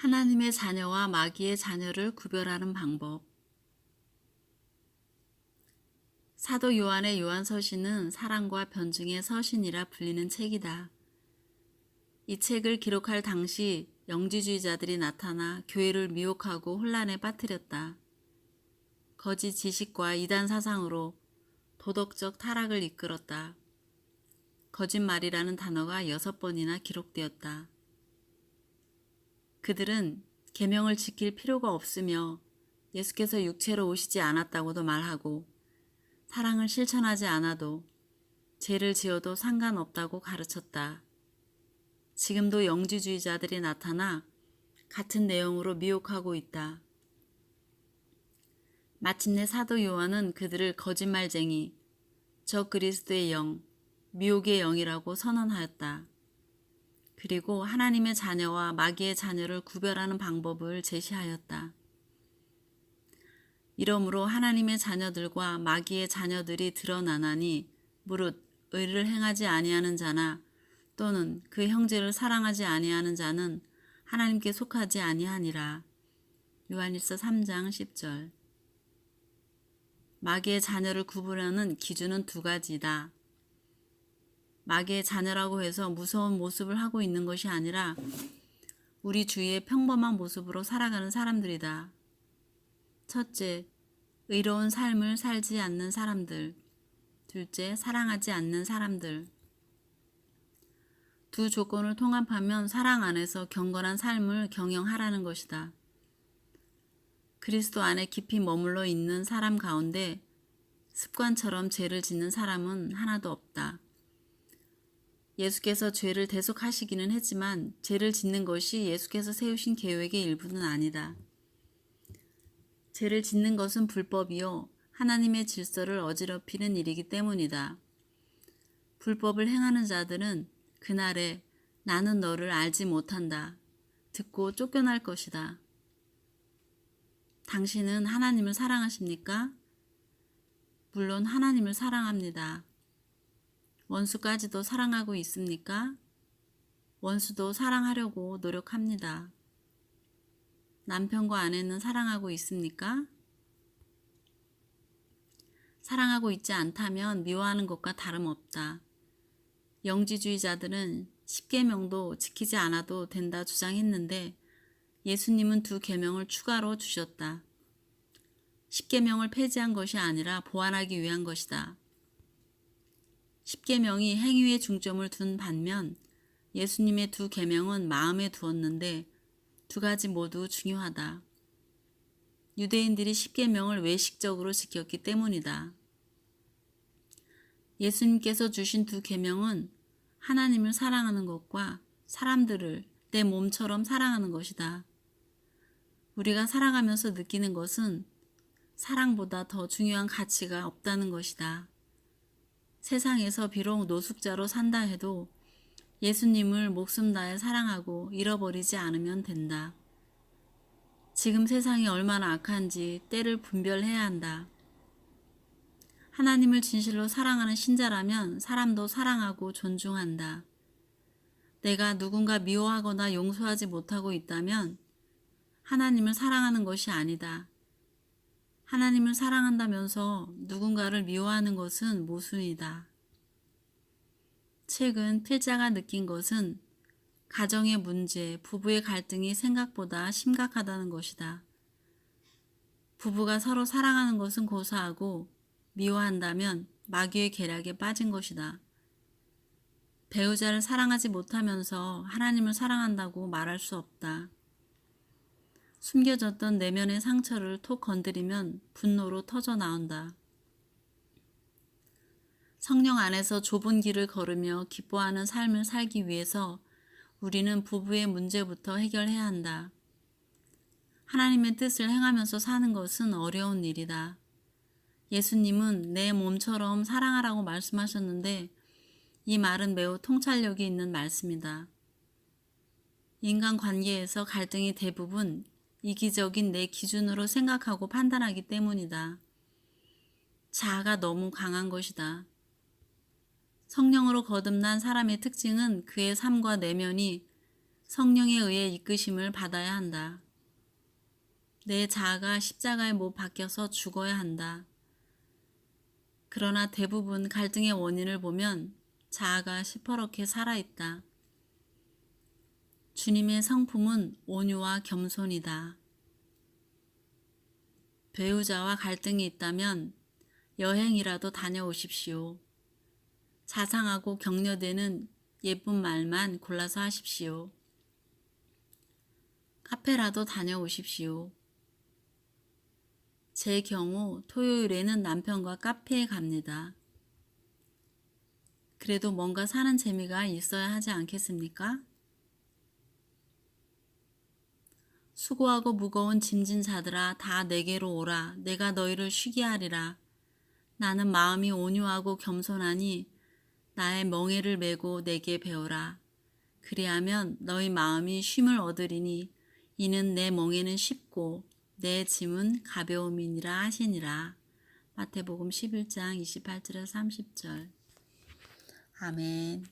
하나님의 자녀와 마귀의 자녀를 구별하는 방법. 사도 요한의 요한서신은 사랑과 변증의 서신이라 불리는 책이다. 이 책을 기록할 당시 영지주의자들이 나타나 교회를 미혹하고 혼란에 빠뜨렸다. 거짓 지식과 이단 사상으로 도덕적 타락을 이끌었다. 거짓말이라는 단어가 6번이나 기록되었다. 그들은 계명을 지킬 필요가 없으며 예수께서 육체로 오시지 않았다고도 말하고 사랑을 실천하지 않아도 죄를 지어도 상관없다고 가르쳤다. 지금도 영지주의자들이 나타나 같은 내용으로 미혹하고 있다. 마침내 사도 요한은 그들을 거짓말쟁이, 적그리스도의 영, 미혹의 영이라고 선언하였다. 그리고 하나님의 자녀와 마귀의 자녀를 구별하는 방법을 제시하였다. 이러므로 하나님의 자녀들과 마귀의 자녀들이 드러나나니 무릇 의를 행하지 아니하는 자나 또는 그 형제를 사랑하지 아니하는 자는 하나님께 속하지 아니하니라. 요한일서 3장 10절. 마귀의 자녀를 구분하는 기준은 2가지다. 마귀의 자녀라고 해서 무서운 모습을 하고 있는 것이 아니라 우리 주위의 평범한 모습으로 살아가는 사람들이다. 첫째, 의로운 삶을 살지 않는 사람들. 둘째, 사랑하지 않는 사람들. 두 조건을 통합하면 사랑 안에서 경건한 삶을 경영하라는 것이다. 그리스도 안에 깊이 머물러 있는 사람 가운데 습관처럼 죄를 짓는 사람은 하나도 없다. 예수께서 죄를 대속하시기는 했지만 죄를 짓는 것이 예수께서 세우신 계획의 일부는 아니다. 죄를 짓는 것은 불법이요 하나님의 질서를 어지럽히는 일이기 때문이다. 불법을 행하는 자들은 그날에 나는 너를 알지 못한다 듣고 쫓겨날 것이다. 당신은 하나님을 사랑하십니까? 물론 하나님을 사랑합니다. 원수까지도 사랑하고 있습니까? 원수도 사랑하려고 노력합니다. 남편과 아내는 사랑하고 있습니까? 사랑하고 있지 않다면 미워하는 것과 다름없다. 영지주의자들은 10계명도 지키지 않아도 된다 주장했는데 예수님은 2계명을 추가로 주셨다. 10계명을 폐지한 것이 아니라 보완하기 위한 것이다. 10계명이 행위에 중점을 둔 반면 예수님의 2계명은 마음에 두었는데 2가지 모두 중요하다. 유대인들이 10계명을 외식적으로 지켰기 때문이다. 예수님께서 주신 2계명은 하나님을 사랑하는 것과 사람들을 내 몸처럼 사랑하는 것이다. 우리가 살아가면서 느끼는 것은 사랑보다 더 중요한 가치가 없다는 것이다. 세상에서 비록 노숙자로 산다 해도 예수님을 목숨 다해 사랑하고 잃어버리지 않으면 된다. 지금 세상이 얼마나 악한지 때를 분별해야 한다. 하나님을 진실로 사랑하는 신자라면 사람도 사랑하고 존중한다. 내가 누군가 미워하거나 용서하지 못하고 있다면 하나님을 사랑하는 것이 아니다. 하나님을 사랑한다면서 누군가를 미워하는 것은 모순이다. 최근 필자가 느낀 것은 가정의 문제, 부부의 갈등이 생각보다 심각하다는 것이다. 부부가 서로 사랑하는 것은 고사하고 미워한다면 마귀의 계략에 빠진 것이다. 배우자를 사랑하지 못하면서 하나님을 사랑한다고 말할 수 없다. 숨겨졌던 내면의 상처를 톡 건드리면 분노로 터져 나온다. 성령 안에서 좁은 길을 걸으며 기뻐하는 삶을 살기 위해서 우리는 부부의 문제부터 해결해야 한다. 하나님의 뜻을 행하면서 사는 것은 어려운 일이다. 예수님은 내 몸처럼 사랑하라고 말씀하셨는데 이 말은 매우 통찰력이 있는 말씀이다. 인간관계에서 갈등이 대부분 이기적인 내 기준으로 생각하고 판단하기 때문이다. 자아가 너무 강한 것이다. 성령으로 거듭난 사람의 특징은 그의 삶과 내면이 성령에 의해 이끄심을 받아야 한다. 내 자아가 십자가에 못 박혀서 죽어야 한다. 그러나 대부분 갈등의 원인을 보면 자아가 시퍼렇게 살아있다. 주님의 성품은 온유와 겸손이다. 배우자와 갈등이 있다면 여행이라도 다녀오십시오. 자상하고 격려되는 예쁜 말만 골라서 하십시오. 카페라도 다녀오십시오. 제 경우 토요일에는 남편과 카페에 갑니다. 그래도 뭔가 사는 재미가 있어야 하지 않겠습니까? 수고하고 무거운 짐진 자들아 다 내게로 오라. 내가 너희를 쉬게 하리라. 나는 마음이 온유하고 겸손하니 나의 멍에를 메고 내게 배우라. 그리하면 너희 마음이 쉼을 얻으리니 이는 내 멍에는 쉽고 내 짐은 가벼움이니라 하시니라. 마태복음 11장 28절에서 30절. 아멘.